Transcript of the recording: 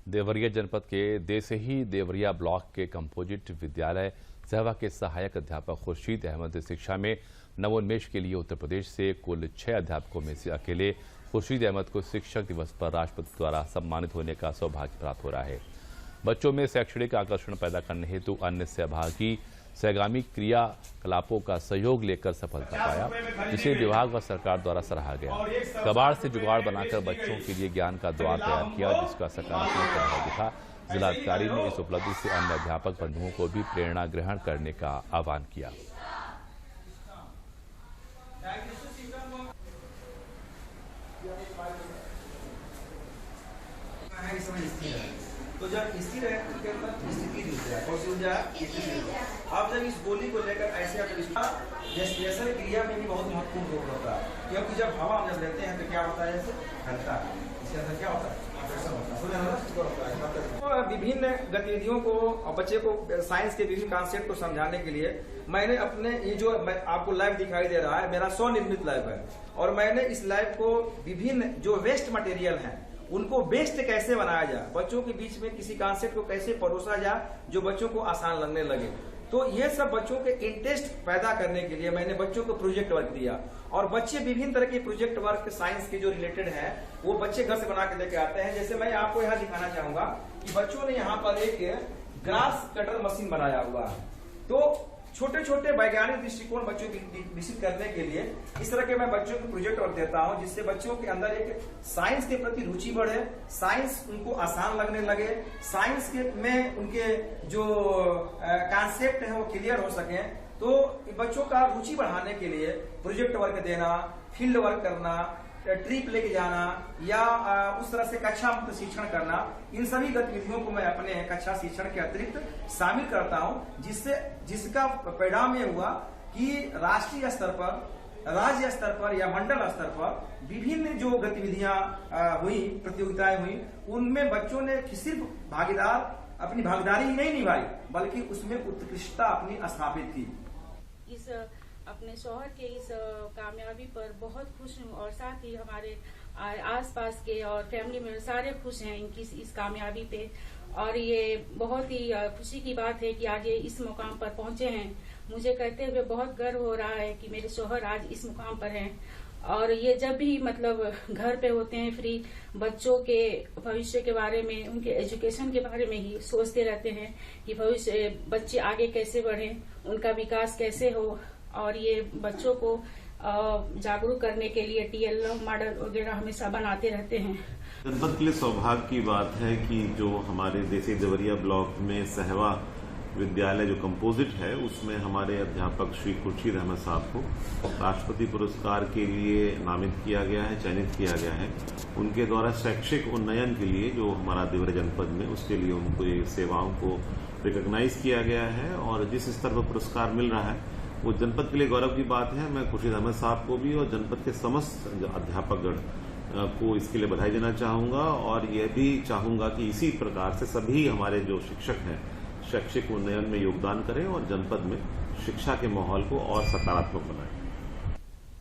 देवरिया जनपद के देसही देवरिया ब्लॉक के कंपोजिट विद्यालय सहवा के सहायक अध्यापक खुर्शीद अहमद शिक्षा में नवोन्मेष के लिए उत्तर प्रदेश से कुल 6 अध्यापकों में से अकेले खुर्शीद अहमद को शिक्षक दिवस पर राष्ट्रपति द्वारा सम्मानित होने का सौभाग्य प्राप्त हो रहा है। बच्चों में शैक्षणिक आकर्षण पैदा करने हेतु अन्य सहभागी सहगामी क्रियाकलापों का सहयोग लेकर सफलता पाया, जिसे विभाग व सरकार द्वारा सराहा गया। कबाड़ से जुगाड़ बनाकर बच्चों के लिए ज्ञान का द्वार तैयार किया, जिसका सकारात्मक प्रभाव दिखा। जिलाधिकारी ने इस उपलब्धि से अन्य अध्यापक बंधुओं को भी प्रेरणा ग्रहण करने का आह्वान किया। तो जब स्थिर है तो उसके अंदर स्थिति जुड़ जाए, कौन सी ऊर्जा स्थिति। आप जब इस बोली को लेकर ऐसे जैसे क्रिया में भी बहुत महत्वपूर्ण रोल होता है, क्योंकि जब हवा हम जब लेते हैं तो क्या होता है, जैसे घटता है, इसके अंदर क्या होता है, तो विभिन्न गतिविधियों को और बच्चे को साइंस के विभिन्न कॉन्सेप्ट को समझाने के लिए मैंने अपने ये जो आपको लैब दिखाई दे रहा है, मेरा स्वनिर्मित लैब है, और मैंने इस लैब को विभिन्न जो वेस्ट मटेरियल है उनको बेस्ट कैसे बनाया जाए, बच्चों के बीच में किसी कॉन्सेप्ट को कैसे परोसा जाए जो बच्चों को आसान लगने लगे। तो ये सब बच्चों के इंटरेस्ट पैदा करने के लिए मैंने बच्चों को प्रोजेक्ट वर्क दिया, और बच्चे विभिन्न तरह के प्रोजेक्ट वर्क साइंस के जो रिलेटेड है वो बच्चे घर से बना के लेके आते हैं। जैसे मैं आपको यहाँ दिखाना चाहूंगा कि बच्चों ने यहाँ पर एक ग्रास कटर मशीन बनाया हुआ है। तो छोटे छोटे वैज्ञानिक दृष्टिकोण बच्चों की विकसित करने के लिए इस तरह के मैं बच्चों को प्रोजेक्ट वर्क देता हूं, जिससे बच्चों के अंदर एक साइंस के प्रति रुचि बढ़े, साइंस उनको आसान लगने लगे, साइंस के में उनके जो कॉन्सेप्ट है वो क्लियर हो सके। तो बच्चों का रुचि बढ़ाने के लिए प्रोजेक्ट वर्क देना, फील्ड वर्क करना, ट्रिप लेके जाना या उस तरह से कक्षा मुक्त शिक्षण करना, इन सभी गतिविधियों को मैं अपने कक्षा शिक्षण के अतिरिक्त शामिल करता हूं, जिसका परिणाम ये हुआ कि राष्ट्रीय स्तर पर, राज्य स्तर पर या मंडल स्तर पर विभिन्न जो गतिविधियां हुई, प्रतियोगिताएं हुई, उनमें बच्चों ने सिर्फ अपनी भागीदारी ही नहीं निभाई बल्कि उसमें उत्कृष्टता अपनी स्थापित की। इस अपने शौहर के इस कामयाबी पर बहुत खुश हूँ, और साथ ही हमारे आसपास के और फैमिली में सारे खुश हैं इनकी इस कामयाबी पे। और ये बहुत ही खुशी की बात है कि आज ये इस मुकाम पर पहुंचे हैं। मुझे कहते हुए बहुत गर्व हो रहा है कि मेरे शौहर आज इस मुकाम पर हैं। और ये जब भी मतलब घर पे होते हैं फ्री, बच्चों के भविष्य के बारे में, उनके एजुकेशन के बारे में ही सोचते रहते हैं कि भविष्य बच्चे आगे कैसे बढ़े, उनका विकास कैसे हो। और ये बच्चों को जागरूक करने के लिए टीएल मॉडल वगैरह हमेशा बनाते रहते हैं। जनपद के लिए सौभाग्य की बात है कि जो हमारे देसी देवरिया ब्लॉक में सहवा विद्यालय जो कंपोजिट है, उसमें हमारे अध्यापक श्री खुर्शीद अहमद साहब को राष्ट्रपति पुरस्कार के लिए नामित किया गया है, चयनित किया गया है। उनके द्वारा शैक्षिक उन्नयन के लिए जो हमारा देवरिया जनपद में, उसके लिए उनको ये सेवाओं को रिकॉग्नाइज किया गया है, और जिस स्तर पर पुरस्कार मिल रहा है वो जनपद के लिए गौरव की बात है। मैं खुर्शीद अहमद साहब को भी और जनपद के समस्त अध्यापकगण को इसके लिए बधाई देना चाहूंगा, और यह भी चाहूंगा कि इसी प्रकार से सभी हमारे जो शिक्षक हैं शैक्षिक उन्नयन में योगदान करें और जनपद में शिक्षा के माहौल को और सकारात्मक बनाएं।